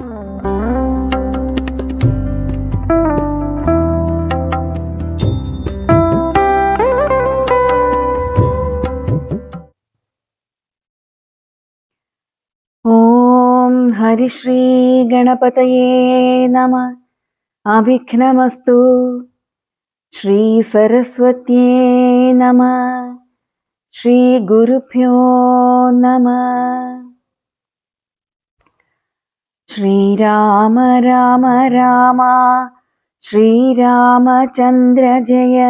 ഓം ഹരിശ്രീ ഗണപതയേ നമഃ. അവിഘ്നമസ്തു. ശ്രീ സരസ്വത്യേ നമഃ. ശ്രീ ഗുരുഭ്യോ നമഃ. ശ്രീരാമ രാമ രാമ ശ്രീരാമചന്ദ്ര ജയ.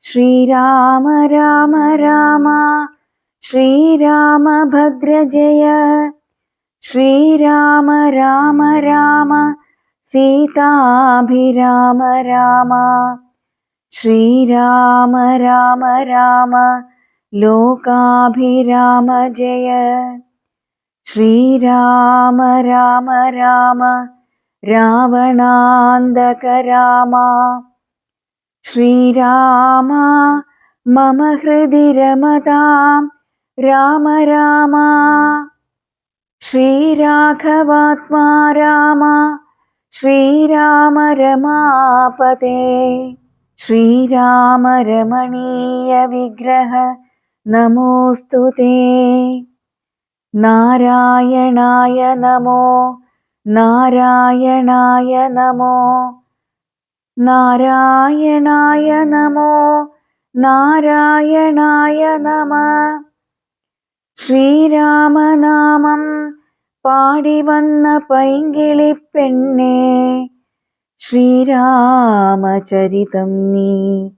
ശ്രീരാമ രാമ രാമ ശ്രീരാമഭദ്ര ജയ. ശ്രീരാമ രാമ രാമ സീതാഭിരാമ രാമ. ശ്രീരാമ രാമ രാമ ലോകാഭിരാമ ജയ. ശ്രീരാമ രാമ രാമ രാവണാന്തക രാമ. ശ്രീരാമ മമ ഹൃദി രമതാം രാമ രാമ. ശ്രീരാഘവാത്മാ രാമ ശ്രീരാമ രമാപതേ. ശ്രീരാമ രമണീയ വിഗ്രഹ നമോസ്തുതേ. നാരായണായ നമോ നാരായണായ നമോ നാരായണായ നമോ നാരായണായ നമഃ. ശ്രീരാമനാമം പാടിവന്ന പൈങ്കിളിപ്പെണ്ണേ, ശ്രീരാമചരിതം നീ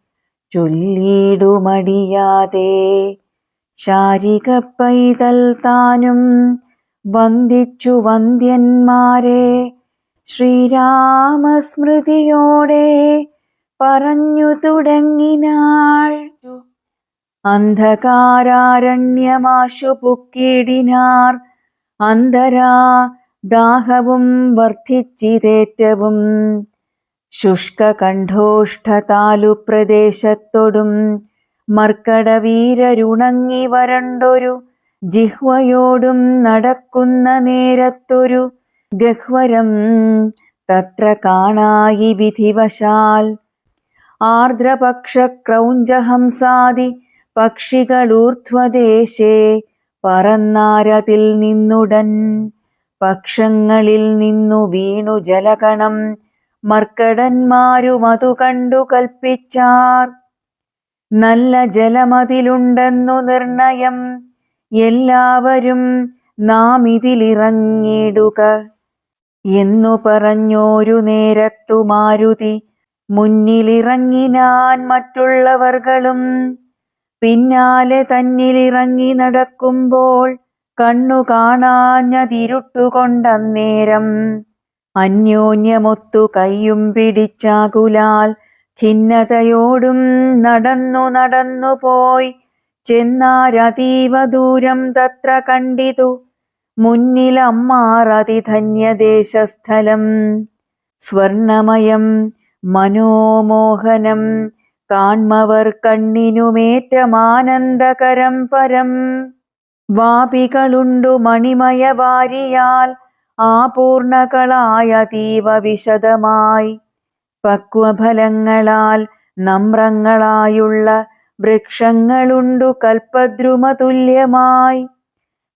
ചൊല്ലിടുമടിയാതെ. ശാരിക പൈതൽ താനും വന്ദിച്ചു വന്ദ്യന്മാരെ, ശ്രീരാമസ്മൃതിയോടെ പറഞ്ഞു തുടങ്ങിനാൾ. അന്ധകാരാരണ്യമാശു പുക്കിടിനാർ. അന്ധരാ ദാഹവും വർദ്ധിച്ചിതേറ്റവും. ശുഷ്കകണ്ഠോഷ്ഠതാലു പ്രദേശത്തൊടും മർക്കടവീരരുണങ്ങി വരണ്ടൊരു ജിഹ്വയോടും നടക്കുന്ന നേരത്തൊരു ഗഹ്വരം തത്ര കാണായി വിധിവശാൽ. ആർദ്രപക്ഷ ക്രൗഞ്ചഹംസാദി പക്ഷികളൂർധ്വദേശേ പറന്നാരതിൽ നിന്നുടൻ. പക്ഷങ്ങളിൽ നിന്നു വീണു ജലകണം മർക്കടന്മാരുമതു കണ്ടു കൽപ്പിച്ചാർ. നല്ല ജലമതിലുണ്ടെന്നു നിർണയം, എല്ലാവരും നാം ഇതിലിറങ്ങിടുക എന്നു പറഞ്ഞോരു നേരത്തു മാരുതി മുന്നിലിറങ്ങിനാൻ. മറ്റുള്ളവർകളും പിന്നാലെ തന്നിലിറങ്ങി നടക്കുമ്പോൾ കണ്ണു കാണാഞ്ഞതിരുട്ടുകൊണ്ടന്നേരം. അന്യോന്യമൊത്തു കയ്യും പിടിച്ചാകുലാൽ ഖിന്നതയോടും നടന്നു നടന്നു പോയി ചെന്നാരതീവ ദൂരം. തത്ര കണ്ടിതു മുന്നിലമ്മാർ അതിധന്യദേശസ്ഥലം. സ്വർണമയം മനോമോഹനം കാൺമവർ കണ്ണിനുമേറ്റമാനന്ദകരം പരം. വാപികളുണ്ടു മണിമയവാരിയാൽ ആപൂർണകളായതീവ വിശദമായി. പക്വഫലങ്ങളാൽ നമ്രങ്ങളായുള്ള വൃക്ഷങ്ങളുണ്ടു കൽപദ്രുമതുല്യമായി.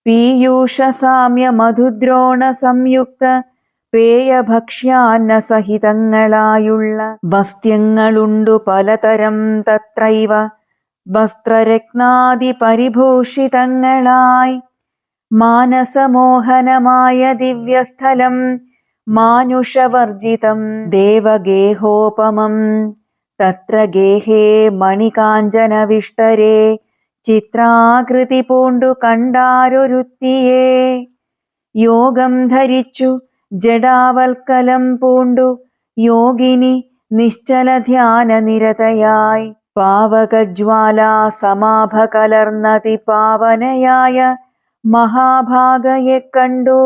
പീയൂഷസാമ്യ മധുദ്രോണ സംയുക്ത പേയഭക്ഷ്യാന്ന സഹിതങ്ങളായുള്ള വസ്ത്യങ്ങളുണ്ടു പലതരം തത്രൈവ. വസ്ത്രരത്നാദി പരിഭൂഷിതങ്ങളായി മാനസമോഹനമായ ദിവ്യസ്ഥലം. മാനുഷവർജിതം ദേവഗേഹോപമം. തത്ര ഗേഹേ മണികാഞ്ചനവിഷ്ടരേ ചിത്രാകൃതി പൂണ്ടു കണ്ടാരൊരുത്തിയെ. യോഗം ധരിച്ചു ജഡാവൽക്കലം പൂണ്ടു യോഗിനി നിശ്ചല ധ്യാന നിരതയായി. പാവകജ്വാലാ സമാഭ കലർന്നതി പാവനയായ മഹാഭാഗയെ കണ്ടു.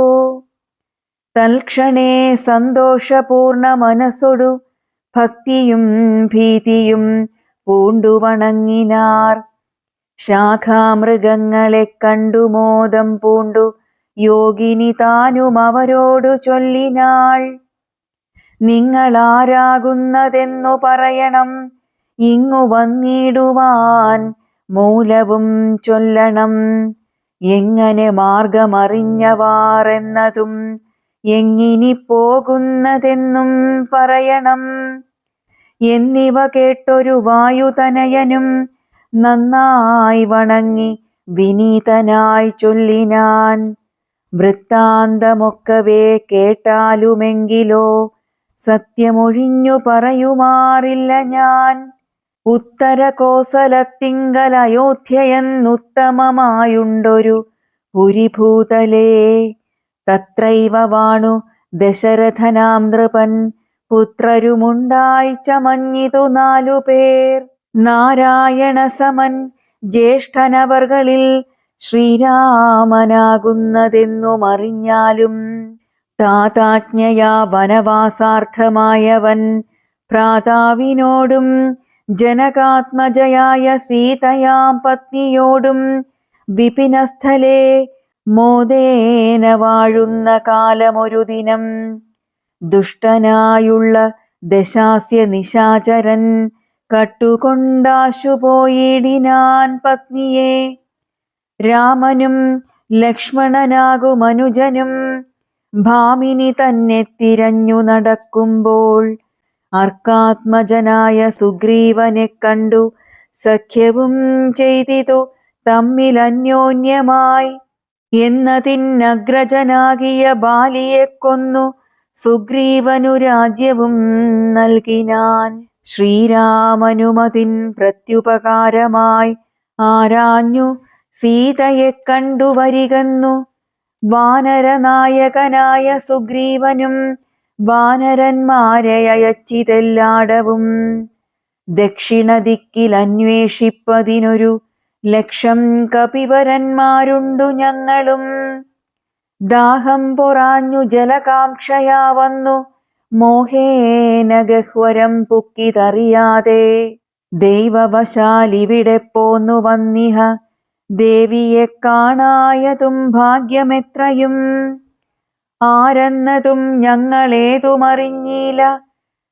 തൽക്ഷണേ സന്തോഷപൂർണ മനസ്സൊടു ഭക്തിയും ഭീതിയും പൂണ്ടു വണങ്ങിനാർ. ശാഖാമൃഗങ്ങളെ കണ്ടു മോദം പൂണ്ടു യോഗിനി താനും അവരോടു ചൊല്ലിനാൾ. നിങ്ങളാരാകുന്നതെന്നു പറയണം, ഇങ്ങു വന്നിടുവാൻ മൂലവും ചൊല്ലണം. എങ്ങനെ മാർഗമറിഞ്ഞവാർ എന്നതും എങ്ങിനി പോകുന്നതെന്നും പറയണം. എന്നിവ കേട്ടൊരു വായുതനയനും നന്നായി വണങ്ങി വിനീതനായി ചൊല്ലിനാൻ. വൃത്താന്തമൊക്കവേ കേട്ടാലുമെങ്കിലോ സത്യമൊഴിഞ്ഞു പറയുമാറില്ല ഞാൻ. ഉത്തര കോസലത്തിങ്കൽ അയോധ്യയെന്നുത്തമമായുണ്ടൊരു പുരിഭൂതലേ. തത്രൈവ വാണു ദശരഥനാം നൃപൻ. പുത്രരുമുണ്ടായി ചമഞ്ഞിതു 4 പേർ. നാരായണസമൻ ജ്യേഷ്ഠനവർകളിൽ ശ്രീരാമനാകുന്നതെന്നും അറിഞ്ഞാലും താതാജ്ഞയാ വനവാസാർത്ഥമായവൻ ഭ്രാതാവിനോടും ജനകാത്മജയായ സീതയാം പത്നിയോടും വിപിനസ്ഥലേ മോദേന വാഴുന്ന കാലമൊരു ദിനം. ദുഷ്ടനായുള്ള ദശാസ്യ നിശാചരൻ കട്ടുകൊണ്ടാശുപോയിടിനാൻ പത്നിയെ. രാമനും ലക്ഷ്മണനാകുമനുജനും ഭാമിനി തന്നെ തിരഞ്ഞു നടക്കുമ്പോൾ അർക്കാത്മജനായ സുഗ്രീവനെ കണ്ടു സഖ്യവും ചെയ്തിതു തമ്മിലന്യോന്യമായി. എന്നതിനഗ്രജനാകിയ ബാലിയെ കൊന്നു സുഗ്രീവനു രാജ്യവും നൽകിനാൻ. ശ്രീരാമനുമതിൻ പ്രത്യുപകാരമായി ആരാഞ്ഞു സീതയെ കണ്ടുവരികന്നു. വാനരനായകനായ സുഗ്രീവനും വാനരന്മാരെ അയച്ചിതെല്ലാടവും. ദക്ഷിണദിക്കിൽ അന്വേഷിപ്പതിനൊരു 1,00,000 കപിവരന്മാരുണ്ടു ഞങ്ങളും. ദാഹം പൊറാഞ്ഞു ജലകാംക്ഷയാ വന്നു മോഹേന ഗഹ്വരം പുക്കിതറിയാതെ. ദൈവവശാലിവിടെ പോന്നു വന്നിഹ ദേവിയെ കാണായതും ഭാഗ്യമെത്രയും. ആരെന്നതും ഞങ്ങളേതുമറിഞ്ഞില്ല,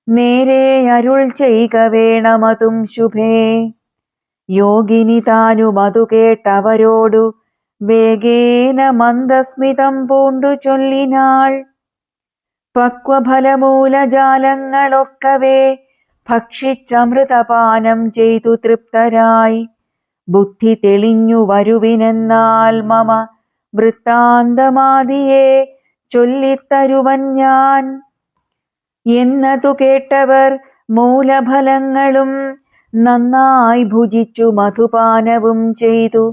നേരെ അരുൾ ചെയ്ക വേണമതും ശുഭേ. യോഗിനി താനും അതു കേട്ടവരോടു വേഗേന മന്ദസ്മിതം പൂണ്ടു ചൊല്ലിനാൾ. പക്വഫലമൂലജാലങ്ങളൊക്കവേ ഭക്ഷിച്ചമൃതപാനം ചെയ്തു തൃപ്തരായി. ബുദ്ധി തെളിഞ്ഞു വരുവിനെന്നാൽ മമ വൃത്താന്തമാദിയെ ചൊല്ലിത്തരുവൻ ഞാൻ. എന്നതു കേട്ടവർ മൂലഫലങ്ങളും നന്നായി ഭുജിച്ചു മധുപാനവും ചെയ്തു.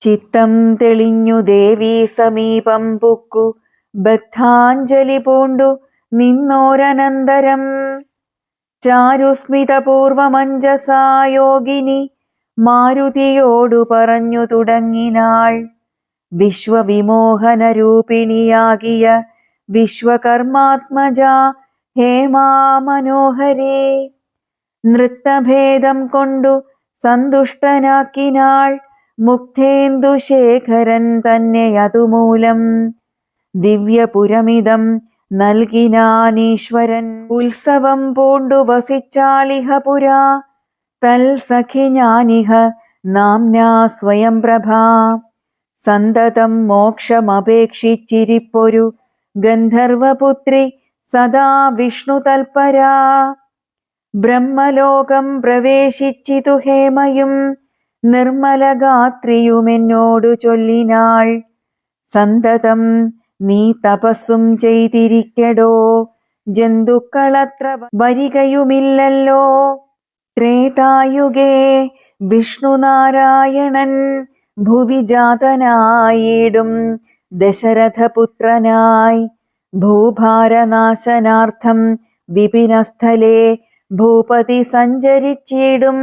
ചിത്തം തെളിഞ്ഞു ദേവീ സമീപം പുക്കു ബദ്ധാഞ്ജലി പൂണ്ടു നിന്നോരനന്തരം. ചാരുസ്മിതപൂർവമഞ്ജസാ യോഗിനി മാരുതിയോടു പറഞ്ഞു തുടങ്ങിനാൾ. വിശ്വവിമോഹനരൂപിണിയാകിയ വിശ്വകർമാത്മജ ഹേമാ മനോഹരേ. നൃത്തഭേദം കൊണ്ടു സന്തുഷ്ടനാക്കിനാൾ മുക്തേന്ദുശേഖരൻ തന്നെ. അതുമൂലം ദിവ്യപുരമിതം നൽകിനാനീശ്വരൻ. ഉത്സവം പൂണ്ടു വസിച്ചാളിഹ പുരാ തൽസഖി ഞാനിഹ നാംനാ സ്വയംപ്രഭാ. സന്തതം മോക്ഷമപേക്ഷിച്ചിരിപ്പൊരു ഗന്ധർവപുത്രി സദാ വിഷ്ണു തൽപരാ. ബ്രഹ്മലോകം പ്രവേശിച്ചിതു ഹേമയും നിർമ്മലഗാത്രിയുമെന്നോടു ചൊല്ലിനാൾ. സന്തതം നീ തപസ്സും ചെയ്തിരിക്കടോ, ജന്തുക്കളത്ര വരികയുമില്ലല്ലോ. ത്രേതായുഗേ വിഷ്ണുനാരായണൻ ഭുവി ജാതനായിടും ദശരഥപുത്രനായി. ഭൂഭാരനാശനാർത്ഥം വിപിനസ്ഥലേ ഭൂപതി സഞ്ചരിച്ചിടും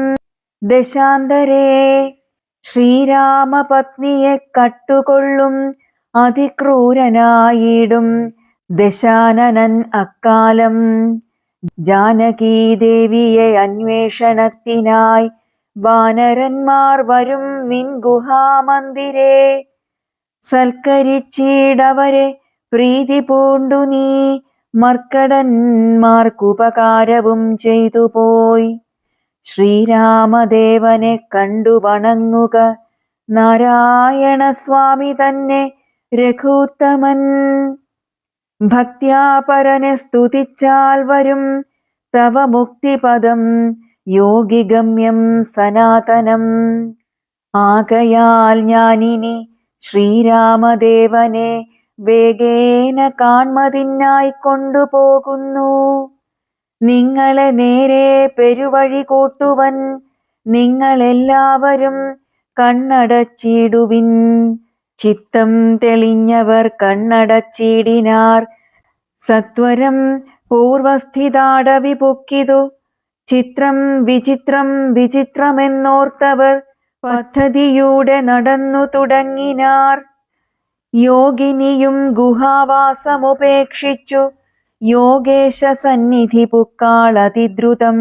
ദശാന്തരേ. ശ്രീരാമപത്നിയെ കട്ടുകൊള്ളും അതിക്രൂരനായിടും ദശാനനൻ അക്കാലം. ജാനകീദേവിയെ അന്വേഷണത്തിനായി വാനരന്മാർ വരും നിൻ ഗുഹാമന്ദിരേ. സൽക്കരിച്ചിടവരെ പ്രീതി പൂണ്ടു നീ മർക്കടന്മാർക്കുപകാരവും ചെയ്തു പോയി. ശ്രീരാമദേവനെ കണ്ടു വണങ്ങുക നാരായണ സ്വാമി തന്നെ രഘുത്തമൻ. ഭക്ത്യാപരനെ സ്തുതിച്ചാൽ വരും തവ മുക്തിപദം യോഗിഗമ്യം സനാതനം. ആകയാൽ ഞാനിനി ശ്രീരാമദേവനെ വേഗേന കാൺമതിനായി കൊണ്ടുപോകുന്നു. നിങ്ങളെ നേരെ പെരുവഴി കൂട്ടുവൻ. നിങ്ങളെല്ലാവരും കണ്ണടച്ചിടുവിൻ. ചിത്തം തെളിഞ്ഞവർ കണ്ണടച്ചിടിനാർ. സത്വരം പൂർവസ്ഥിതാടവി പൊക്കിതു. ചിത്രം വിചിത്രം വിചിത്രമെന്നോർത്തവർ പദ്ധതിയൂടെ നടന്നു തുടങ്ങിനാർ. യോഗിനിയും ഗുഹാവാസമുപേക്ഷിച്ചു യോഗേശ സന്നിധി പുക്കാളതിദ്രുതം.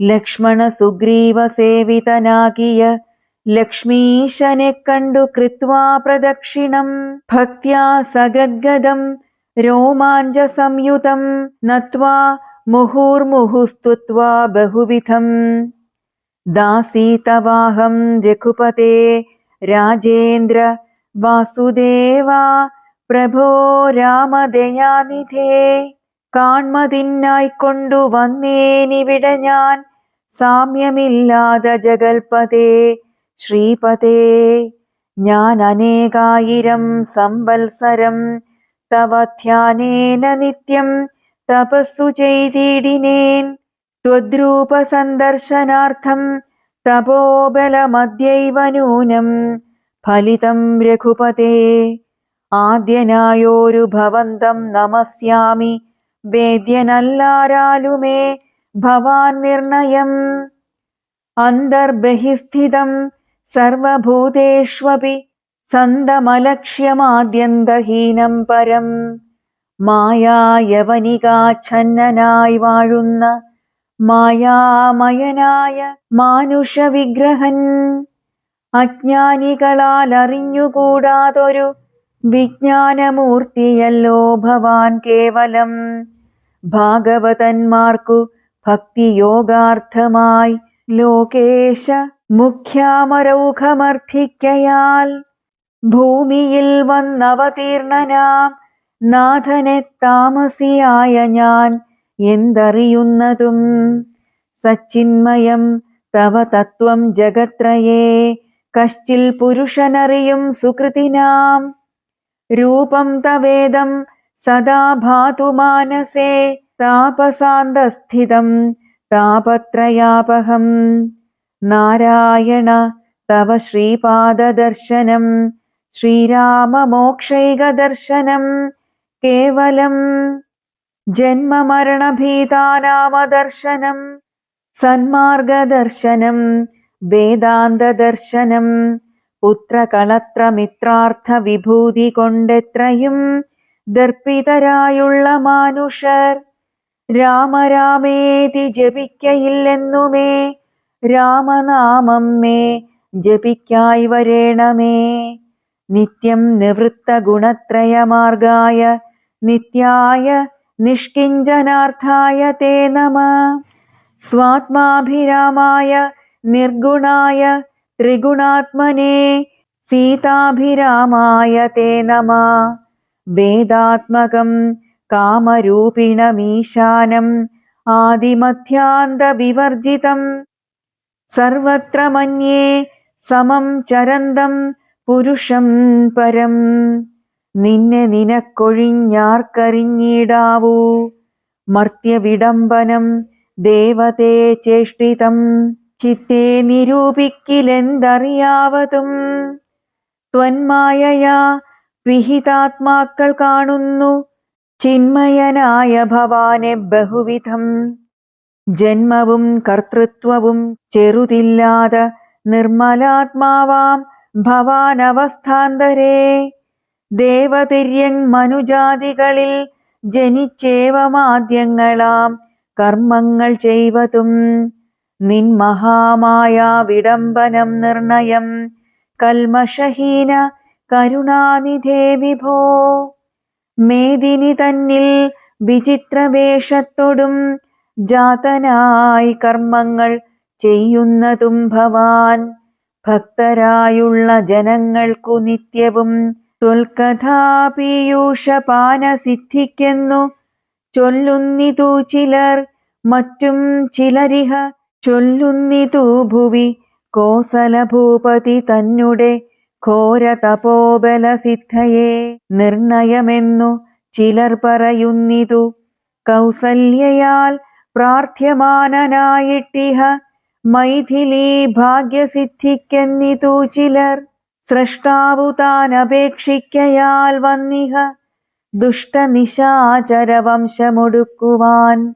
ലക്ഷ്മണ സുഗ്രീവ സേവിതനാകിയ ലക്ഷ്മീശനെ കണ്ടു കൃത്വാ പ്രദക്ഷിണം. ഭക്ത്യാ സഗദ്ഗദം രോമാഞ്ച സംയുതം നത്വാ മുഹുർമുഹുസ്തുത്വാ ബഹുവിധം. ദാസീതവാഹം രഘുപതേ രാജേന്ദ്ര വാസുദേവാ പ്രഭോ രാമദയാനിധേ. കാൺമതിനായി കൊണ്ടു വന്നേനിവിടെ ഞാൻ സാമ്യമില്ലാത ജഗൽപതേ ശ്രീപതേ. ഞാൻ അനേകായിരം സംവത്സരം തവ ധ്യാനേന നിത്യം തപസ്സു ചെയ്തിടിനേൻ. ത്വദ്രൂപ സന്ദർശനാർത്ഥം തപോബലമദ്യൈവ നൂനം ഫലിതം രഘുപതേ. ആദ്യനായോരു ഭവന്തം നമസ്യാമി വേദ്യനല്ലാരാലുമേ ഭവാൻ നിർണയം. അന്തർബഹിസ്ഥിതം സർവഭൂതേഷ്വപി സന്തമലക്ഷ്യമാദ്യന്തഹീനം പരം. മായായവനികാച്ഛന്നനായി വാഴുന്ന മായാമയനായ മാനുഷവിഗ്രഹൻ. അജ്ഞാനികളാൽ അറിഞ്ഞുകൂടാതൊരു വിജ്ഞാനമൂർത്തിയല്ലോ ഭവാൻ കേവലം. ഭാഗവതന്മാർക്കു ഭക്തിയോഗാർത്ഥമായി ലോകേശ മുഖ്യാമരൗഖമർത്ഥിക്കയാൽ ഭൂമിയിൽ വന്നവതീർണനാം നാഥനെ താമസിയായ ഞാൻ എന്തറിയുന്നതും. സച്ചിന്മയം തവ തത്വം ജഗത്രയേ കശ്ചിൽ പുരുഷനറിയും സുകൃതിനാം. രൂപം തവേദം സദാ ഭാതു മാനസേ താപസാന്തസ്ഥിതം താപത്രയാപഹം. നാരായണ തവ ശ്രീപാദദർശനം ശ്രീരാമമോക്ഷൈകദർശനം കേവലം. ജന്മമരണഭീതാനാമദർശനം സന്മാർഗദർശനം വേദാന്തദർശനം. പുത്രകളത്രമിത്രാർത്ഥ വിഭൂതി കൊണ്ടെത്രയും ദർപ്പിതരായുള്ള മാനുഷർ രാമരാമേതി ജപിക്കയില്ലെന്നുമേ. രാമനാമം മേ ജപിക്കായി വരേണമേ. നിത്യം നിവൃത്ത ഗുണത്രയമാർഗായ നിത്യായ നിഷ്കിഞ്ചനാർത്ഥായ തേ നമഃ. സ്വാത്മാഭിരാമായ നിർഗുണായ ത്രിഗുണാത്മനെ സീതാഭിരാമായ തേ നമഃ. വേദാത്മകം കാമരൂപിണമീശാനം ആദിമധ്യാന്തവിവർജിതം. സർവത്ര മന്യേ സമം ചരന്തം പുരുഷം പരം. നിന്നെ നിനക്കൊഴിഞ്ഞാർക്കറിഞ്ഞിടാവൂ. മർത്യവിഡംബനം ദേവതേ ചേഷ്ടിതം ചിത്തേ നിരൂപിക്കിലെന്തറിയാവതും. ത്വന്മായയാ വിഹിതാത്മാക്കൾ കാണുന്നു ചിന്മയനായ ഭവാനെ ബഹുവിധം. ജന്മവും കർത്തൃത്വവും ചെറുതില്ലാത നിർമ്മലാത്മാവാം ഭവാനവസ്ഥാന്തരേ. ദേവതിര്യങ് മനുജാതികളിൽ ജനിച്ചേവമാദ്യങ്ങളാം കർമ്മങ്ങൾ ചെയ്വതും. നിൻ മഹാമായ വിഡംബനം നിർണയം കൽമഷഹീന കരുണാനിധേ വിഭോ. മേദിനി തന്നിൽ വിചിത്രവേഷത്തോടും ജാതനായി കർമ്മങ്ങൾ ചെയ്യുന്നതും ഭവാൻ ഭക്തരായുള്ള ജനങ്ങൾക്കു നിത്യവും ത്വൽകഥാപീയൂഷപാനസിദ്ധിക്കെന്നു ചൊല്ലുന്നിതു ചിലർ, മറ്റും ചിലരിഹ ചൊല്ലുന്നിതു ഭുവി. കോസലഭൂപതി തന്നെ ഘോര തപോബലസിദ്ധയെ നിർണയമെന്നു ചിലർ പറയുന്നിതു. കൗസല്യയാൽ പ്രാർത്ഥ്യമാനനായിട്ടിഹ മൈഥിലീ ഭാഗ്യസിദ്ധിക്കെന്നിതു ചിലർ. സ്രഷ്ടാവു താൻ അപേക്ഷിക്കയാൽ വന്നിഹ ദുഷ്ടനിശാചര വംശമൊടുക്കുവാൻ.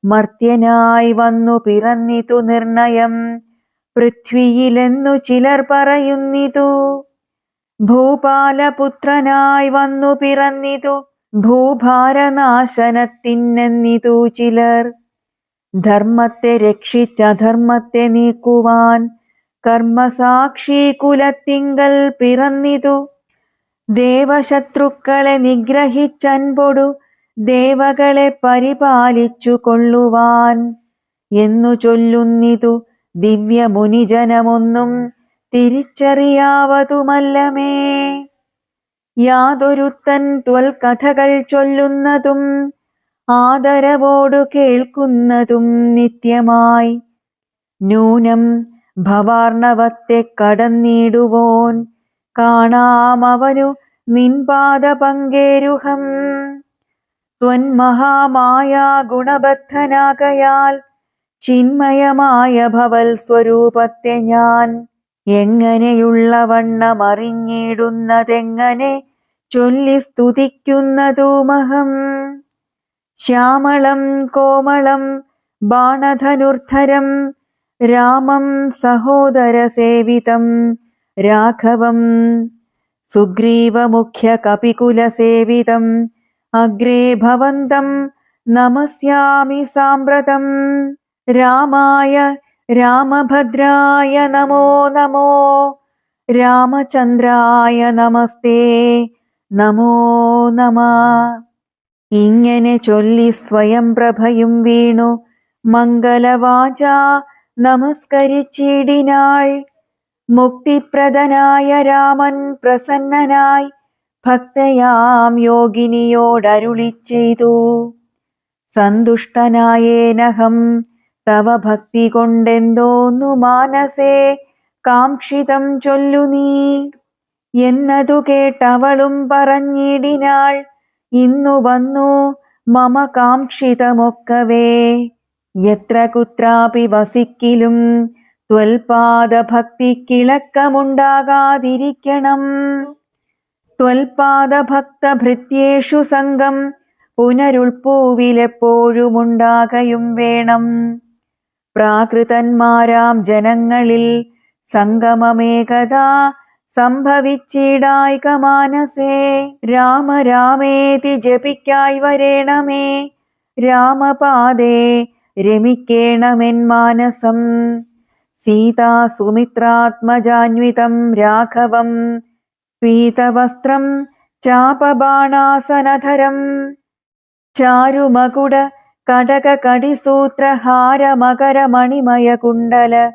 മർത്യനായി വന്നു പിറന്നിതു നിർണയം പൃഥ്വിയിലെന്നു ചിലർ പറയുന്നിതു. ഭൂപാലപുത്രനായി വന്നു പിറന്നിതു ഭൂഭാരനാശനത്തിനെന്നിതു ചിലർ. ധർമ്മത്തെ രക്ഷിച്ചധർമ്മത്തെ നീക്കുവാൻ കർമ്മസാക്ഷി കുലത്തിങ്കൽ പിറന്നിതു. ദേവശത്രുക്കളെ നിഗ്രഹിച്ചൻപൊടു ദേവകളെ പരിപാലിച്ചു കൊള്ളുവാൻ എന്നു ചൊല്ലുന്നിതു ദിവ്യമുനിജനമൊന്നും തിരിച്ചറിയാവതുമല്ലമേ. യാതൊരുത്തൻ ത്വൽകഥകൾ ചൊല്ലുന്നതും ആദരവോടു കേൾക്കുന്നതും നിത്യമായി. നൂനം ഭവാർണവത്തെ കടന്നിടുവോൻ കാണാമവനു നിൻപാദ പങ്കേരുഹം. ത്വന്മഹാമായാ ഗുണബദ്ധനാകയാൽ ചിന്മയമായ ഭവൽ സ്വരൂപത്തെ ഞാൻ എങ്ങനെയുള്ള വണ്ണമറിഞ്ഞിടുന്നതെങ്ങനെ ചൊല്ലി സ്തുതിക്കുന്നതുമഹം. ശ്യാമളം കോമളം ബാണധനുർധരം രാമം സഹോദരസേവിതം രാഘവം. സുഗ്രീവമുഖ്യ കപികുലസേവിതം അഗ്രേ ഭവന്തം നമസ്യാമി സാമ്പ്രതം. രാമായ രാമഭദ്രായ നമോ നമോ രാമചന്ദ്രായ നമസ്തേ നമോ നമഃ. ഇങ്ങനെ ചൊല്ലി സ്വയം പ്രഭയും വീണു മംഗലവാച നമസ്കരിച്ചിടിനാൾ. മുക്തിപ്രദനായ രാമൻ പ്രസന്നനായി ഭക്തയാം യോഗിനിയോടരുളി ചെയ്തു. സന്തുഷ്ടനായേനഹം തവ ഭക്തി കൊണ്ടെന്തോന്നു മാനസേ കാക്ഷിതം ചൊല്ലു നീ എന്നതു കേട്ടവളും പറഞ്ഞിടിനാൾ. ഇന്നു വന്നു മമ കാക്ഷിതമൊക്കവേ യത്ര കുത്രാപി വസിക്കിലും ത്വൽപാദഭക്തിക്കിളക്കമുണ്ടാകാതിരിക്കണം. ത്വൽപാദഭക്തഭൃത്യേഷു സംഗം പുനരുൾപ്പൂവിലെപ്പോഴുമുണ്ടാകയും വേണം. പ്രാകൃതന്മാരാം ജനങ്ങളിൽ സംഗമമേകദാ സംഭവിച്ചിടായ്ക മാനസേ. രാമ രാമേതി ജപിക്കായി വരേണമേ രാമപാദേ രമിക്കേണമെൻ മാനസം. സീതാ സുമിത്രാത്മജാന്വിതം രാഘവം പീതവസ്ത്രം ചാപബാണാസനധരം. ചാരുമകുട കടക കടിസൂത്രഹാര മകര മണിമയ കുണ്ടല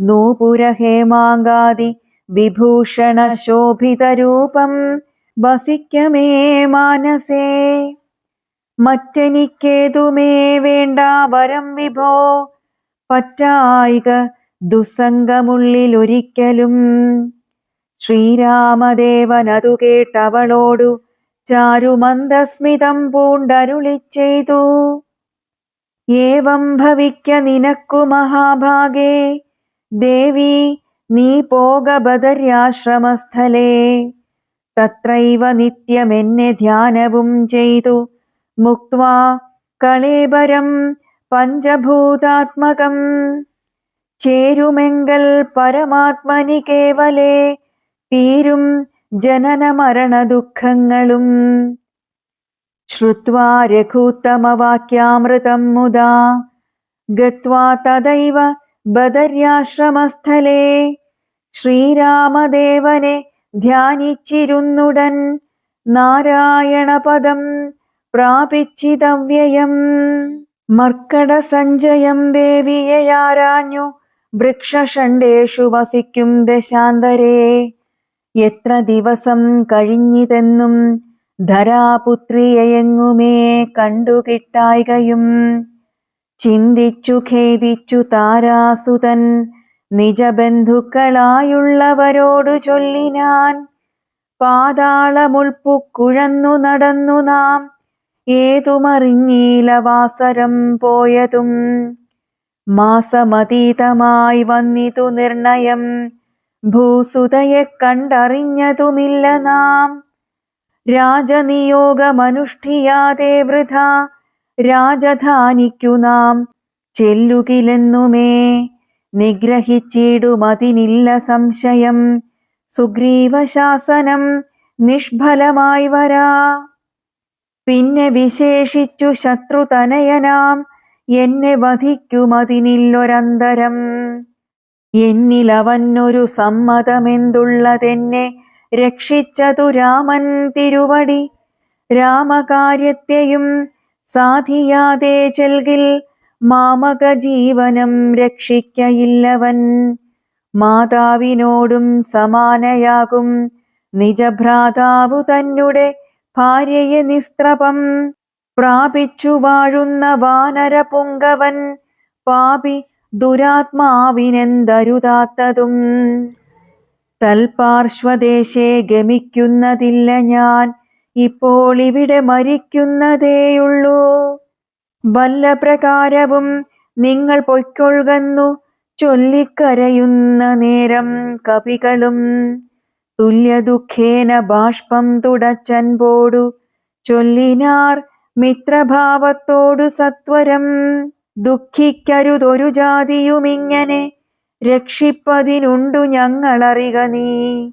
നൂപുര ഹേമാങ്കാദി വിഭൂഷണ ശോഭിതരൂപം വസിക്കമേ മാനസേ. മറ്റെനിക്കേതുമേ വേണ്ട വരം വിഭോ പറ്റായിക ദുസ്സംഗമുള്ളിലൊരിക്കലും. ശ്രീരാമദേവനതു കേട്ടവളോടു ചാരുമന്ദസ്മിതം പൂണ്ടരുളി ചെയ്തു. ഏവം ഭവിക്ക നിനക്കു മഹാഭാഗേ ദേവി നീ പോക ബദര്യാശ്രമസ്ഥലേ. തത്രൈവ നിത്യമെന്നെ ധ്യാനവും ചെയ്തു മുക്ത്വാ കളേബരം പഞ്ചഭൂതാത്മകം. ചേരുമെങ്കൽ പരമാത്മനി കേവലേ തീരും ജനന മരണ ദുഃഖങ്ങളും. ശ്രുത്വാ രഘൂത്തമവാക്യാമൃതം മുദാ ഗത്വാ തദൈവ ബദര്യാശ്രമസ്ഥലേ ശ്രീരാമദേവനെ ധ്യാനിച്ചിരുന്നുടൻ നാരായണപദം പ്രാപിച്ചിതവ്യയം. മർക്കട സഞ്ജയം ദേവിയെ ആരാഞ്ഞു വൃക്ഷഷണ്ടേഷു വസിക്കും ദശാന്തരേ. എത്ര ദിവസം കഴിഞ്ഞിതെന്നും ധരാപുത്രിയെങ്ങുമേ കണ്ടുകിട്ടായ്കയും. ചിന്തിച്ചു ഖേദിച്ചു താരാസുതൻ നിജബന്ധുക്കളായുള്ളവരോടു ചൊല്ലിനാൻ. പാതാളമുൾപ്പുക്കുഴന്നു നടന്നു നാം ഏതുമറിഞ്ഞീല വാസരം പോയതും. മാസമതീതമായി വന്നിതു നിർണയം ഭൂസുതയെ കണ്ടറിഞ്ഞതുമില്ല നാം. രാജനിയോഗമനുഷ്ഠിയാതെ വൃഥാ രാജധാനിക്കു നാം ചെല്ലുകിലെന്നുമേ. നിഗ്രഹിച്ചിടുമതിനില്ല സംശയം സുഗ്രീവശാസനം നിഷ്ഫലമായി വരാ. പിന്നെ വിശേഷിച്ചു ശത്രുതനയനാം എന്നെ വധിക്കുമതിനില്ലൊരന്തരം. എന്നിലവനൊരു സമ്മതമെന്തുള്ളതെന്നെ രക്ഷിച്ചതു രാമൻ തിരുവടി. രാമകാര്യത്തെയും സാധിയാതെ ചെൽകിൽ മാമക ജീവനം രക്ഷിക്കയില്ലവൻ. മാതാവിനോടും സമാനയാകും നിജഭ്രാതാവു തന്നെ ഭാര്യയെ നിസ്ത്രപം പ്രാപിച്ചു വാഴുന്ന വാനരപുങ്കവൻ. പാപി ദുരാത്മാവിനെന്തരുതാത്തതും. തൽപാർശ്വദേശേ ഗമിക്കുന്നതില്ല ഞാൻ, ഇപ്പോൾ ഇവിടെ മരിക്കുന്നതേയുള്ളൂ. വല്ല പ്രകാരവും നിങ്ങൾ പൊയ്ക്കൊള്ളുന്നു ചൊല്ലിക്കരയുന്ന നേരം കവികളും. തുല്യദുഃഖേന ബാഷ്പം തുടച്ചൻപോടു ചൊല്ലിനാർ മിത്രഭാവത്തോടു സത്വരം. ദുഃഖിക്കരുതൊരു ജാതിയുമിങ്ങനെ രക്ഷിപ്പതിനുണ്ടു ഞങ്ങളറിക നീ.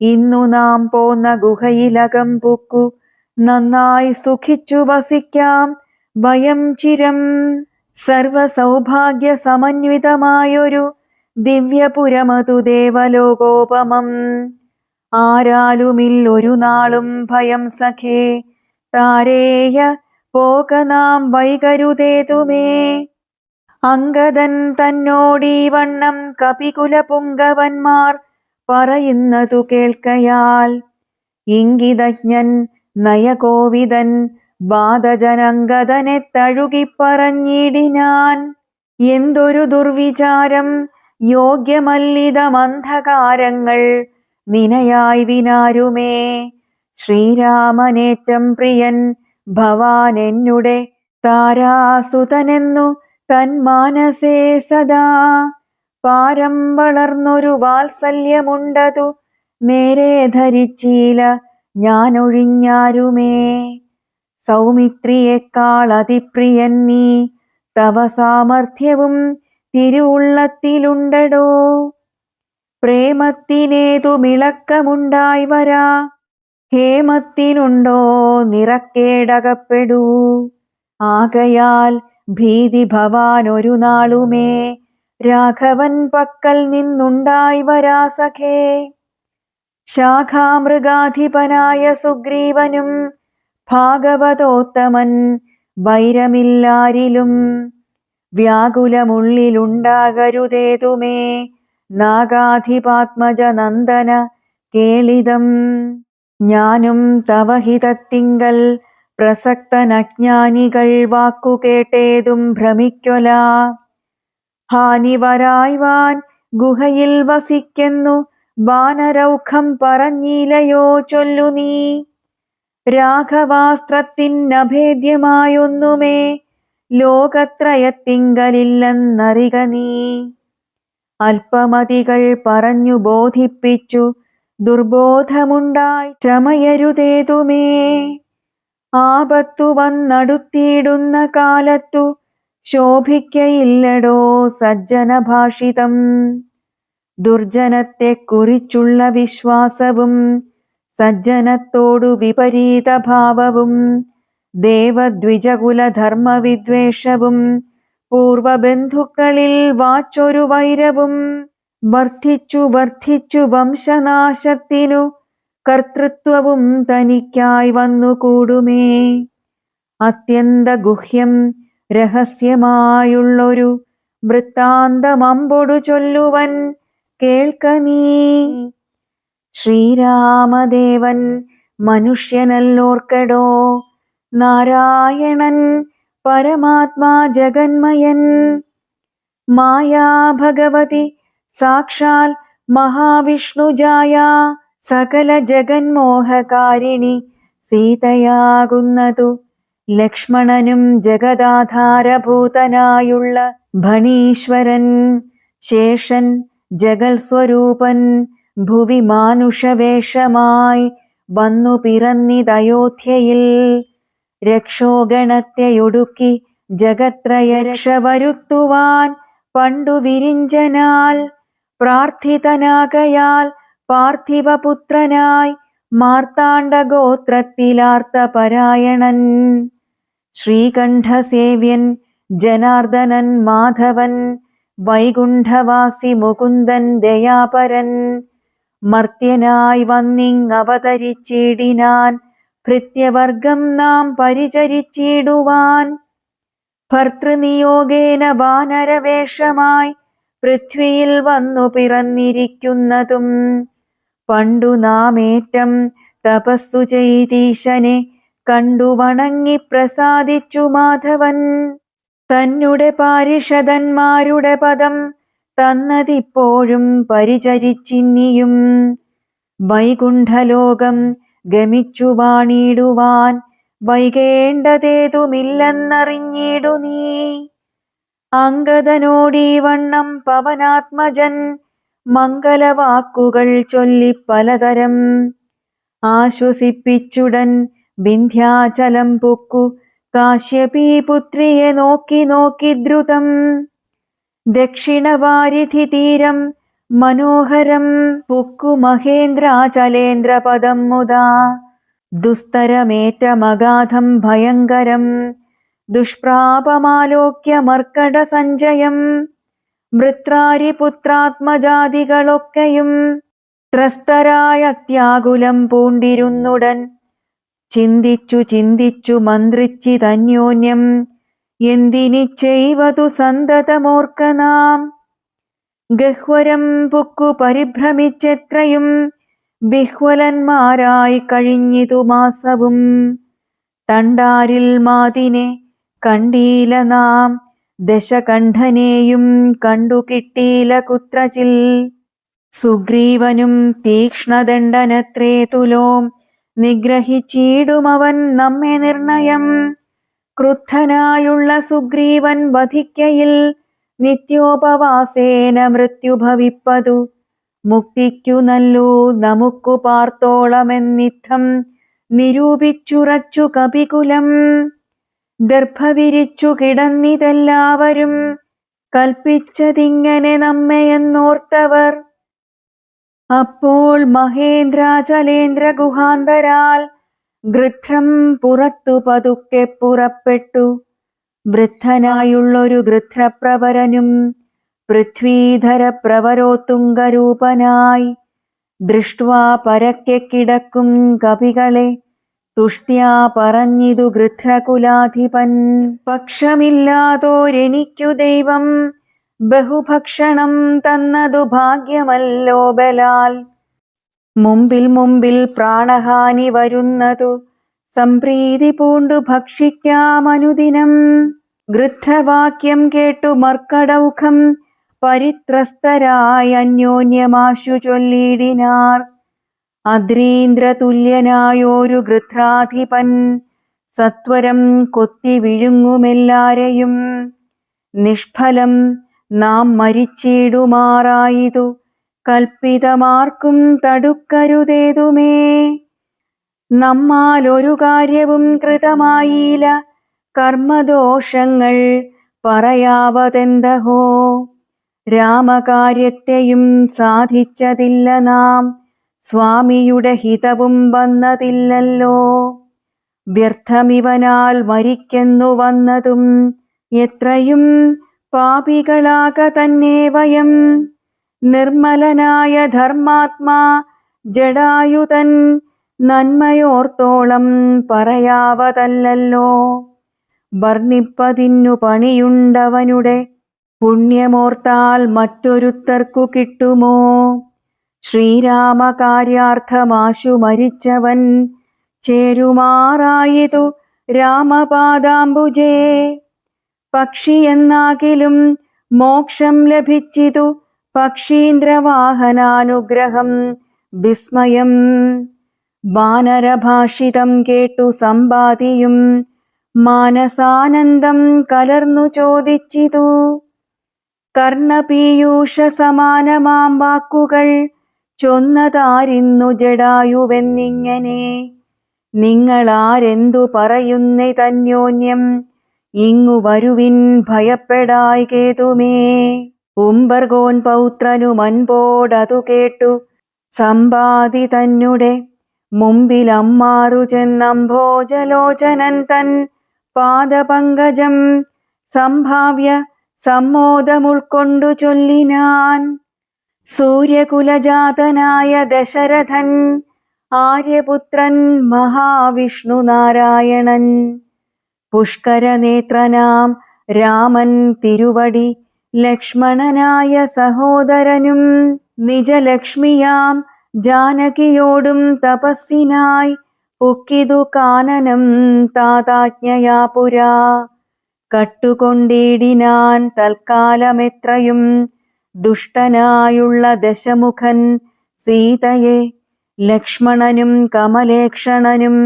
ഇന്നു നാം പോന്ന ഗുഹയിലകം പുക്കു നന്നായി സുഖിച്ചു വസിക്കാം വയം ചിരം. സർവസൗഭാഗ്യ സമന്വിതമായൊരു ദിവ്യപുരമതു ദേവലോകോപമം. ആരാലുമില്ലൊരു നാളും ഭയം സഖേ താരേയ പോക നാം വൈകരുതേതുമേ. അംഗദൻ തന്നോടീ വണ്ണം കപികുലപുങ്കവന്മാർ പറയുന്നതു കേൾക്കയാൽ. ഇംഗിതജ്ഞൻ നയകോവിദൻ വാദജനംഗദനെ തഴുകിപ്പറഞ്ഞിടിനാൻ. എന്തൊരു ദുർവിചാരം യോഗ്യമല്ലിതമന്ധകാരങ്ങൾ നിനയായി വിനാരുമേ. ശ്രീരാമനേറ്റം പ്രിയൻ ഭവാൻ എന്നുടെ താരാസുതനെന്നു തന്മാനസേ സദാ. പാരം വളർന്നൊരു വാത്സല്യമുണ്ടതു നേരെ ധരിച്ചീല ഞാനൊഴിഞ്ഞാരുമേ. സൗമിത്രിയേക്കാൾ അതിപ്രിയൻ നീ, തവ സാമർഥ്യവും തിരുവുള്ളത്തിലുണ്ടടോ. പ്രേമത്തിനേതു മിളക്കമുണ്ടായി വരാ, ഹേമത്തിനുണ്ടോ നിറക്കേടകപ്പെടൂ. ആകയാൽ ഭീതി ഭവാൻ ഒരു നാളുമേ രാഘവൻ പക്കൽ നിന്നുണ്ടായി വരാ സഖേ. ശാഖാമൃഗാധിപനായ സുഗ്രീവനും ഭാഗവതോത്തമൻ വൈരമില്ലാരിലും. വ്യാകുലമുള്ളിലുണ്ടാകരുതേതുമേ നാഗാധിപാത്മജ നന്ദന കേളിതം. ഞാനും തവ ഹിതത്തിങ്കൽ പ്രസക്തനജ്ഞാനികൾ വാക്കുകേട്ടേതും ഭ്രമിക്കൊല. ഹാനി വരായ്വാൻ ഗുഹയിൽ വസിക്കുന്നു വാനരൗഖം പറഞ്ഞിലയോ ചൊല്ലു നീ. രാഘവാസ്ത്രത്തിനഭേദ്യമായൊന്നുമേ ലോകത്രയത്തിങ്കലില്ലെന്നറിക നീ. അല്പമതികൾ പറഞ്ഞു ബോധിപ്പിച്ചു ദുർബോധമുണ്ടായി ചമയരുതേതുമേ. ആപത്തു വന്നടുത്തിയിടുന്ന കാലത്തു ശോഭിക്കയില്ലടോ സജ്ജനഭാഷിതം. ദുർജനത്തെ കുറിച്ചുള്ള വിശ്വാസവും സജ്ജനത്തോടു വിപരീത ഭാവവും ദേവദ്വിജകുലധർമ്മവിദ്വേഷവും പൂർവബന്ധുക്കളിൽ വാച്ചൊരു വൈരവും വർദ്ധിച്ചു വർദ്ധിച്ചു വംശനാശത്തിനു കർത്തൃത്വവും തനിക്കായി വന്നുകൂടുമേ. അത്യന്ത ഗുഹ്യം രഹസ്യമായുള്ളൊരു വൃത്താന്തമമ്പൊടു ചൊല്ലുവൻ കേൾക്ക നീ. ശ്രീരാമദേവൻ മനുഷ്യനല്ലോർക്കടോ, നാരായണൻ പരമാത്മാ ജഗന്മയൻ. മായാ ഭഗവതി സാക്ഷാൽ മഹാവിഷ്ണുജായ സകല ജഗന്മോഹകാരിണി സീതയാകുന്നതു ലക്ഷ്മണനും ജഗദാധാരഭൂതനായുള്ള ഭണീശ്വരൻ ശേഷൻ ജഗൽ സ്വരൂപൻ ഭുവി മാനുഷവേഷമായി വന്നു പിറന്നിതയോധ്യയിൽ. രക്ഷോഗണത്തെയൊടുക്കി ജഗത്രയ രക്ഷ വരുത്തുവാൻ പണ്ടു വിരിഞ്ചനാൽ പ്രാർത്ഥിതനാകയാൽ പാർത്ഥിവപുത്രനായി മാർത്താണ്ഡഗോത്രത്തിലാർത്തപരായണൻ. ശ്രീകണ്ഠസേവ്യൻ ജനാർദ്ദനൻ മാധവൻ വൈകുണ്ഠവാസി മുകുന്ദൻ ദയാപരൻ മർത്യനായി വന്നിങ്ങവതരിച്ചിടിനാൻ ഭൃത്യവർഗം നാം പരിചരിച്ചിടുവാൻ. ഭർതൃനിയോഗേന വാനരവേഷമായി പൃഥ്വിയിൽ വന്നു പിറന്നിരിക്കുന്നതും പണ്ടു നാമേറ്റം തപസ്സു ചെയ്തീശനെ കണ്ടു വണങ്ങി പ്രസാദിച്ചു മാധവൻ. തന്നെ പാരിഷദന്മാരുടെ പദം തന്നതിപ്പോഴും പരിചരിച്ചിന്നിയും വൈകുണ്ഠലോകം ഗമിച്ചു വാണിടുവാൻ വൈകേണ്ടതേതുമില്ലെന്നറിഞ്ഞിടു നീ. അംഗദനോടീ വണ്ണം പവനാത്മജൻ മംഗലവാക്കുകൾ ചൊല്ലി പലതരം ആശ്വസിപ്പിച്ചുടൻ വിന്ധ്യാചലം പൊക്കു കാശ്യപീപുത്രിയെ നോക്കി നോക്കി ദ്രുതം. ദക്ഷിണവാരിധി തീരം മനോഹരം പൊക്കു മഹേന്ദ്രാചലേന്ദ്രപദം മുദാ. ദുസ്തരമേറ്റമഗാധം ഭയങ്കരം ദുഷ്പ്രാപമാലോക്യ മർക്കട സഞ്ജയം. വൃത്രാരിപുത്രാത്മജാതികളൊക്കെയും ത്രസ്തരായ അത്യാകുലം പൂണ്ടിരുന്നുടൻ ചിന്തിച്ചു ചിന്തിച്ചു മന്ത്രിച്ചിതന്യോന്യം എന്തിനി ചെയ്വതു സന്തതമോർക്ക നാം. ഗഹ്വരം പുക്കു പരിഭ്രമിച്ചെത്രയും വിഹ്വലന്മാരായി കഴിഞ്ഞിതു മാസവും. തണ്ടാരിൽ മാതിനെ കണ്ടീല നാം ദശകണ്ഠനെയും കണ്ടു കിട്ടീല കുത്രചിൽ. സുഗ്രീവനും തീക്ഷ്ണദണ്ഡനത്രേ തുലോം നിഗ്രഹിച്ചിടുമവൻ നമ്മെ നിർണയം. ക്രുദ്ധനായുള്ള സുഗ്രീവൻ വധിക്കയിൽ നിത്യോപവാസേന മൃത്യു ഭവിപ്പതു മുക്തിക്കു നല്ലു നമുക്കു പാർത്തോളമെന്നിത്തം നിരൂപിച്ചുറച്ചു കപികുലം. ദർഭവിരിച്ചു കിടന്നിതെല്ലാവരും കൽപ്പിച്ചതിങ്ങനെ നമ്മയെന്നോർത്തവർ. അപ്പോൾ മഹേന്ദ്രാചലേന്ദ്ര ഗുഹാന്തരാൽ ഗൃധ്രം പുറത്തു പതുക്കെ പുറപ്പെട്ടു. വൃദ്ധനായുള്ളൊരു ഗൃധ്രപ്രവരനും പൃഥ്വീധര പ്രവരോത്തുംഗരൂപനായി ദൃഷ്ട്വാ പരക്കെ കിടക്കും കപികളെ തുഷ്ട്യാ പറഞ്ഞിതു ഗൃധ്രകുലാധിപൻ. പക്ഷമില്ലാതോരെനിക്കു ദൈവം ബഹുഭക്ഷണം തന്നതു ഭാഗ്യമല്ലോ ബലാൽ. മുമ്പിൽ മുമ്പിൽ പ്രാണഹാനി വരുന്നതു സംപ്രീതി പൂണ്ടു ഭക്ഷിക്കാമനുദിനം. ഗൃധ്രവാക്യം കേട്ടു മർക്കടൗഖം പരിത്രസ്തരായ അന്യോന്യമാശു ചൊല്ലിടിനാർ. അദ്രീന്ദ്രതുല്യനായോരു ഗൃധ്രാധിപൻ സത്വരം കൊത്തി വിഴുങ്ങുമെല്ലാരെയും. നിഷ്ഫലം നാം മരിച്ചിടുമാറായിതു കൽപ്പിതമാർക്കും തടുക്കരുതേതുമേ. നമ്മാൽ ഒരു കാര്യവും കൃതമായില്ല കർമ്മദോഷങ്ങൾ പറയാവതെന്തഹോ. രാമകാര്യത്തെയും സാധിച്ചതില്ല നാം സ്വാമിയുടെ ഹിതവും വന്നതില്ലല്ലോ. വ്യർത്ഥമിവനാൽ മരിക്കെന്നു വന്നതും എത്രയും പാപികളാക തന്നെ വയം. നിർമ്മലനായ ധർമാത്മാ ജടായുതൻ നന്മയോർത്തോളം പറയാവതല്ലല്ലോ. വർണ്ണിപ്പതിന്നു പണിയുണ്ടവനുടെ പുണ്യമോർത്താൽ മറ്റൊരുത്തർക്കു കിട്ടുമോ? ശ്രീരാമകാര്യാർത്ഥമാശു മരിച്ചവൻ ചേരുമാറായിതു രാമപാദാംബുജേ. പക്ഷിയെന്നാകിലും മോക്ഷം ലഭിച്ചിതു പക്ഷീന്ദ്രവാഹനാനുഗ്രഹം വിസ്മയം. വാനരഭാഷിതം കേട്ടു സമ്പാദിയും മാനസാനന്ദം കലർന്നു ചോദിച്ചിതു. കർണപീയൂഷ സമാനമാം വാക്കുകൾ ചൊന്നതാരിന്നു ജടായുവെന്നിങ്ങനെ. നിങ്ങളാരെന്തു പറയുന്നതന്യോന്യം ഇങ്ങു വരുവിൻ ഭയപ്പെടായി കേതുമേ. ഉംബർഗോൻ പൗത്രനു മൻപോടതു കേട്ടു സമ്പാദി തന്നെ മുമ്പിലമ്മാറു ചെന്നംഭോജലോചനൻ തൻ പാദപങ്കജം സംഭാവ്യ സമ്മോദമുൾക്കൊണ്ടു ചൊല്ലിനാൻ. സൂര്യകുലജാതനായ ദശരഥൻ ആര്യപുത്രൻ മഹാവിഷ്ണു നാരായണൻ. പുഷ്കരനേത്രനാം രാമൻ തിരുവടി ലക്ഷ്മണനായ സഹോദരനും നിജലക്ഷ്മിയാം ജാനകിയോടും തപസ്സിനായി പുക്കിതു കാനനം താതാജ്ഞയാ പുരാ. കട്ടുകൊണ്ടിടിനാൻ തൽക്കാലമെത്രയും ദുഷ്ടനായുള്ള ദശമുഖൻ സീതയെ. ലക്ഷ്മണനും കമലേക്ഷണനും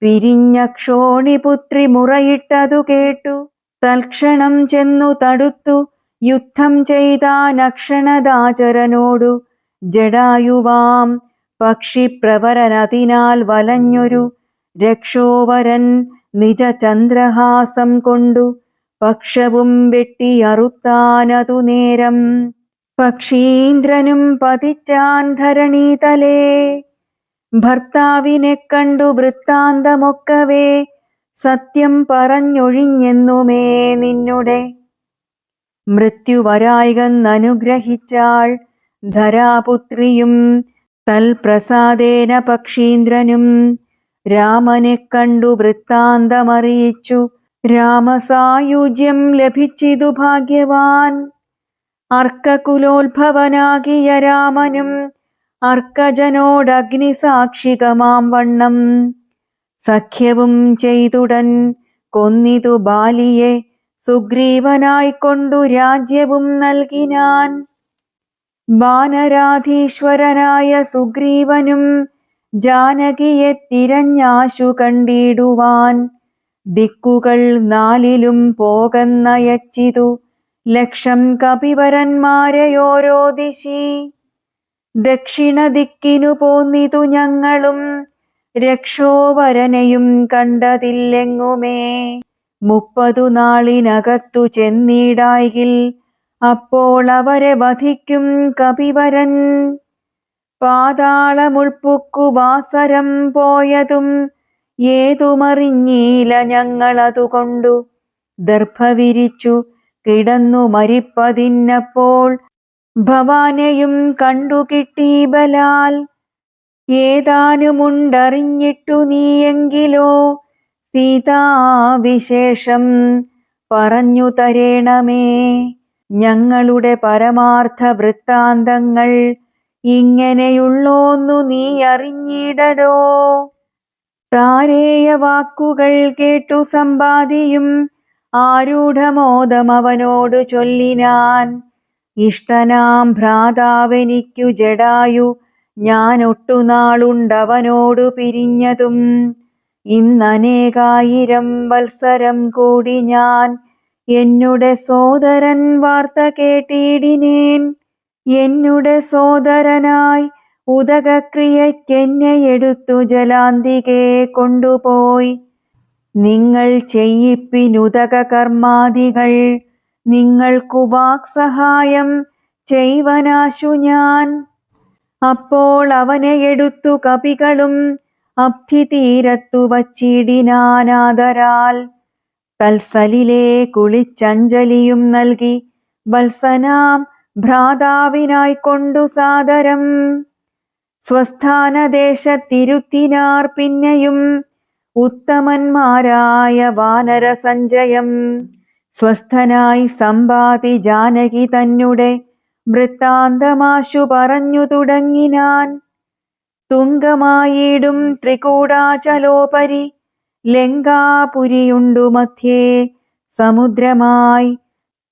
പിരിഞ്ഞ ക്ഷോണിപുത്രി മുറയിട്ടതു കേട്ടു തൽക്ഷണം ചെന്നു തടുത്തു യുദ്ധം ചെയ്താനക്ഷണദാചരനോടു. ജടായുവാം പക്ഷിപ്രവരനതിനാൽ വലഞ്ഞൊരു രക്ഷോവരൻ നിജ ചന്ദ്രഹാസം കൊണ്ടു പക്ഷവും വെട്ടിയറുത്താനതു നേരം. പക്ഷീന്ദ്രനും പതിച്ചാൻ ധരണീതലേ. ഭർത്താവിനെ കണ്ടു വൃത്താന്തമൊക്കവേ സത്യം പറഞ്ഞൊഴിഞ്ഞെന്നുമേ നിന്നുടെ. മൃത്യുവരായികന്നനുഗ്രഹിച്ചാൾ ധരാപുത്രിയും തൽപ്രസാദേന പക്ഷീന്ദ്രനും. രാമനെ കണ്ടു വൃത്താന്തമറിയിച്ചു രാമസായുജ്യം ലഭിച്ചിതു ഭാഗ്യവാൻ. അർക്കകുലോത്ഭവനാകിയ രാമനും അർക്കജനോടഗ്നിസാക്ഷികമാം വണ്ണം സഖ്യവും ചെയ്തുടൻ കൊന്നിതു ബാലിയെ. സുഗ്രീവനായിക്കൊണ്ടു രാജ്യവും നൽകിനാൻ. വാനരാധീശ്വരനായ സുഗ്രീവനും ജാനകിയെ തിരഞ്ഞാശു കണ്ടിടുവാൻ ദിക്കുകൾ നാലിലും പോകന്നയച്ചിതു ലക്ഷം കപിവരന്മാരെയോരോ ദിശി. ദക്ഷിണ ദിക്കിനു പോന്നിതു ഞങ്ങളും രക്ഷോവരനെയും കണ്ടതില്ലെങ്ങുമേ. 30 നാളിനകത്തു ചെന്നിടായിൽ അപ്പോൾ അവരെ വധിക്കും കപിവരൻ. പാതാളമുൾപ്പുക്കു വാസരം പോയതും ഏതുമറിഞ്ഞീല ഞങ്ങളതുകൊണ്ടു. ദർഭ വിരിച്ചു കിടന്നു മരിപ്പതിന്നപ്പോൾ ഭവാനെയും കണ്ടു കിട്ടി ബലാൽ. ഏതാനുമുണ്ടറിഞ്ഞിട്ടു നീയെങ്കിലോ സീതാവിശേഷം പറഞ്ഞു തരേണമേ. ഞങ്ങളുടെ പരമാർത്ഥ വൃത്താന്തങ്ങൾ ഇങ്ങനെയുള്ളോന്നു നീ അറിഞ്ഞിടടോ. താരേയ വാക്കുകൾ കേട്ടു സമ്പാദിയും ആരൂഢമോദമവനോടു ചൊല്ലിനാൻ. ഇഷ്ടനാം ഭ്രാതാവെനിക്കു ജടായു ഞാനൊട്ടുനാളുണ്ടവനോടു പിരിഞ്ഞതും. ഇന്നനേകായിരം വത്സരം കൂടി ഞാൻ എന്നുടെ സോദരൻ വാർത്ത കേട്ടിടിനേൻ. എന്നുടെ സോദരനായി ഉദകക്രിയയ്ക്കെന്നെ എടുത്തു ജലാന്തികെ കൊണ്ടുപോയി. നിങ്ങൾ ചെയ്യിപ്പിനുദക കർമാദികൾ. നിങ്ങൾക്കു വാക്സഹായം ചെയ്വനാശു ഞാൻ. അപ്പോൾ അവനെ എടുത്തു കപികളും അബ്ധി തീരത്തു വച്ചിടിനാനാദരാൽ. തൽസലിലെ കുളിച്ചഞ്ജലിയും നൽകി വത്സനാം ഭ്രാതാവിനായിക്കൊണ്ടു സാദരം. സ്വസ്ഥാനദേശത്തിരുത്തിനാർ പിന്നെയും ഉത്തമന്മാരായ വാനരസഞ്ചയം. സ്വസ്ഥനായി സമ്പാതി ജാനകി തന്നെ വൃത്താന്തമാശു പറഞ്ഞു തുടങ്ങിനാൻ. തുങ്കമായിടും ത്രികൂടാചലോപരി ലങ്കാപുരിയുണ്ടു മധ്യേ സമുദ്രമായി.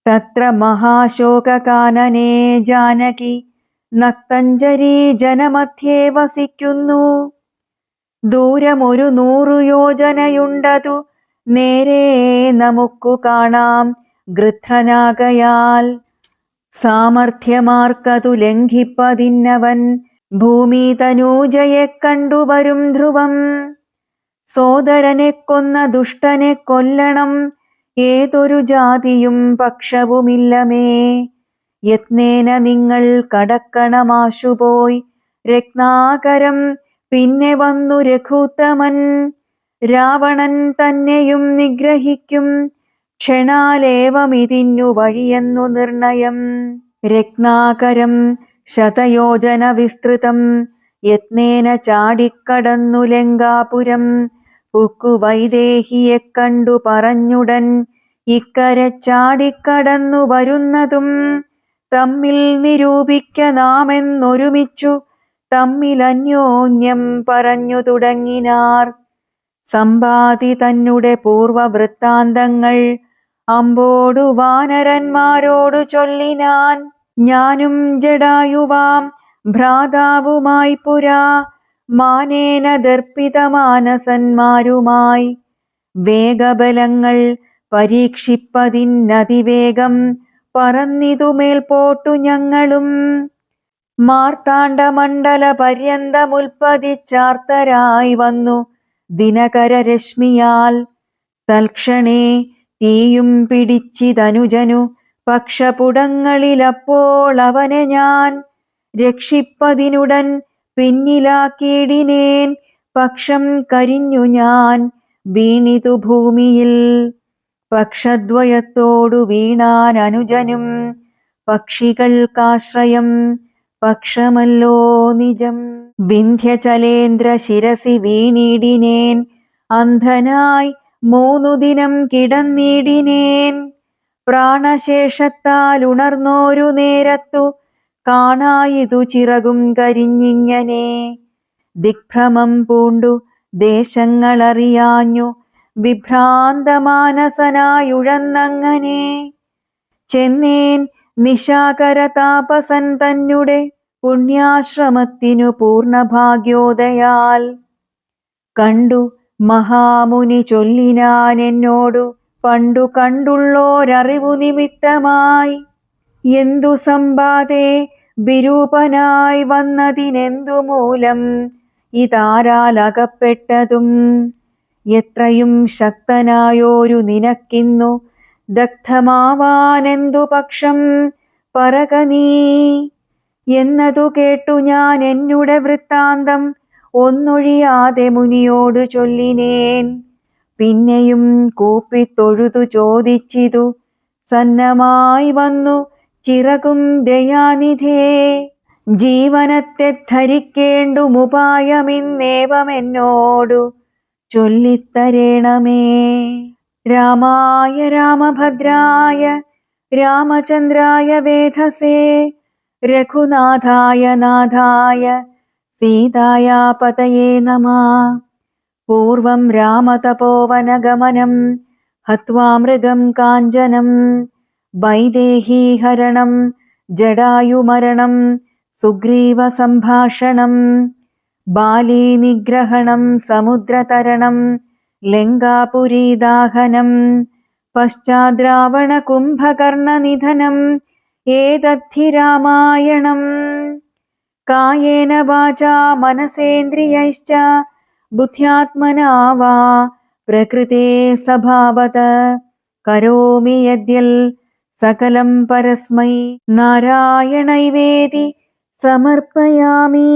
തത്ര മഹാശോകകാനനേ ജാനകി നക്തഞ്ജരി ജനമധ്യേ വസിക്കുന്നു. ദൂരമൊരു 100 യോജനയുണ്ടതു നേരെ നമുക്കു കാണാം ഗൃധ്രനാകയാൽ. സാമർഥ്യമാർക്കതു ലംഘിപ്പതിന്നവൻ ഭൂമി തനൂജയെ കണ്ടുവരും ധ്രുവം. സോദരനെ കൊന്ന ദുഷ്ടനെ കൊല്ലണം ഏതൊരു ജാതിയും പക്ഷവുമില്ലമേ. യത്നേന നിങ്ങൾ കടക്കണമാശുപോയി രത്നാകരം. പിന്നെ വന്നു രഘുത്തമൻ രാവണൻ തന്നെയും നിഗ്രഹിക്കും. ക്ഷണാലേവമിതിന്നു വഴിയെന്നു നിർണയം. രത്നാകരം ശതയോജന വിസ്തൃതം യത്നേന ചാടിക്കടന്നു ലങ്കാപുരം. പുക്കു വൈദേഹിയെ കണ്ടു പറഞ്ഞുടൻ ഇക്കരെ ചാടിക്കടന്നു വരുന്നതും. തമ്മിൽ നിരൂപിക്ക നാമെന്നൊരുമിച്ചു തമ്മിലന്യോന്യം പറഞ്ഞു തുടങ്ങിനാർ. സമ്പാതി തന്നെ പൂർവവൃത്താന്തങ്ങൾ അമ്പോടു വാനരന്മാരോടു ചൊല്ലിനാൻ. ഞാനും ജടായുവാം ഭ്രാതാവുമായി പുരാ മാനേന ദർപ്പിതമാനസന്മാരുമായി വേഗബലങ്ങൾ പരീക്ഷിപ്പതിനതിവേഗം പറന്നിതു മേൽപോട്ടു ഞങ്ങളും. മാർത്താണ്ഡമണ്ഡല പര്യന്തമുൽപ്പതിച്ചാർത്തരായി വന്നു ദിനകരരശ്മിയാൽ. തൽക്ഷണേ തീയും പിടിച്ചിതനുജനു പക്ഷപുടങ്ങളിലപ്പോൾ അവനെ ഞാൻ രക്ഷിപ്പതിനുടൻ പിന്നിലാക്കിയിടിനേൻ. പക്ഷം കരിഞ്ഞു ഞാൻ വീണിതു ഭൂമിയിൽ. പക്ഷദ്വയത്തോടു വീണാൻ അനുജനും പക്ഷികൾക്കാശ്രയം പക്ഷമല്ലോ നിജം. വിന്ധ്യചലേന്ദ്ര ശിരസി വീണിടിനേൻ. അന്ധനായി 3 ദിനം കിടന്നിടിനേൻ. പ്രാണശേഷത്താൽ ഉണർന്നോരു നേരത്തു കാണായിതു ചിറകും കരിഞ്ഞിങ്ങനെ. ദിഗ്ഭ്രമം പൂണ്ടു ദേശങ്ങളറിയാഞ്ഞു വിഭ്രാന്തമാനസനായുഴന്നങ്ങനെ. ചെന്നേൻ നിശാകര താപസൻ തന്നെ പുണ്യാശ്രമത്തിനു പൂർണ്ണഭാഗ്യോദയാൽ. കണ്ടു മഹാമുനി ചൊല്ലിനാൻ എന്നോടു പണ്ടു കണ്ടുള്ളോരറിവു നിമിത്തമായി. എന്തു സമ്പാദേ വിരൂപനായി വന്നതിനെന്തു മൂലം ഇതാരാലകപ്പെട്ടതും. എത്രയും ശക്തനായോരു നിനക്കിന്നു ദഗ്ധമാവാനെന്തു പക്ഷം പറക നീ. എന്നതു കേട്ടു ഞാൻ എന്നുടെ വൃത്താന്തം ഒന്നൊഴിയാതെ മുനിയോടു ചൊല്ലിനേൻ. പിന്നെയും കൂപ്പിത്തൊഴുതു ചോദിച്ചിതു സന്നമായി വന്നു ചിറകും ദയാനിധേ. ജീവനത്തെ ധരിക്കേണ്ടുമുപായമിന്നേവമെന്നോടു ചൊല്ലിത്തരേണമേ. രാമായ രാമഭദ്രായ രാമചന്ദ്രായ വേധസേ രഘുനാഥായ നാഥായ സീതായാ പതയേ നമഃ. പൂർവം രാമതപോവനഗമനം ഹത്വാ മൃഗം കാഞ്ചനം. വൈദേഹീഹരണം ജടായുമരണം സുഗ്രീവസംഭാഷണം. ബാലീനിഗ്രഹണം സമുദ്രതരണം ലങ്കാപുരീദാഹനം. പശ്ചാദ്രാവണ കുംഭകർണനിധനം ഏതദ്ധി രാമായണം. കായേന വാചാ മനസേന്ദ്രിയൈശ്ച ബുദ്ധ്യാത്മനാ വാ പ്രകൃതേ സ്വഭാവത കരോമി യദ്യൽ സകലം പരസ്മൈ നാരായണൈവേതി സമർപ്പയാമി.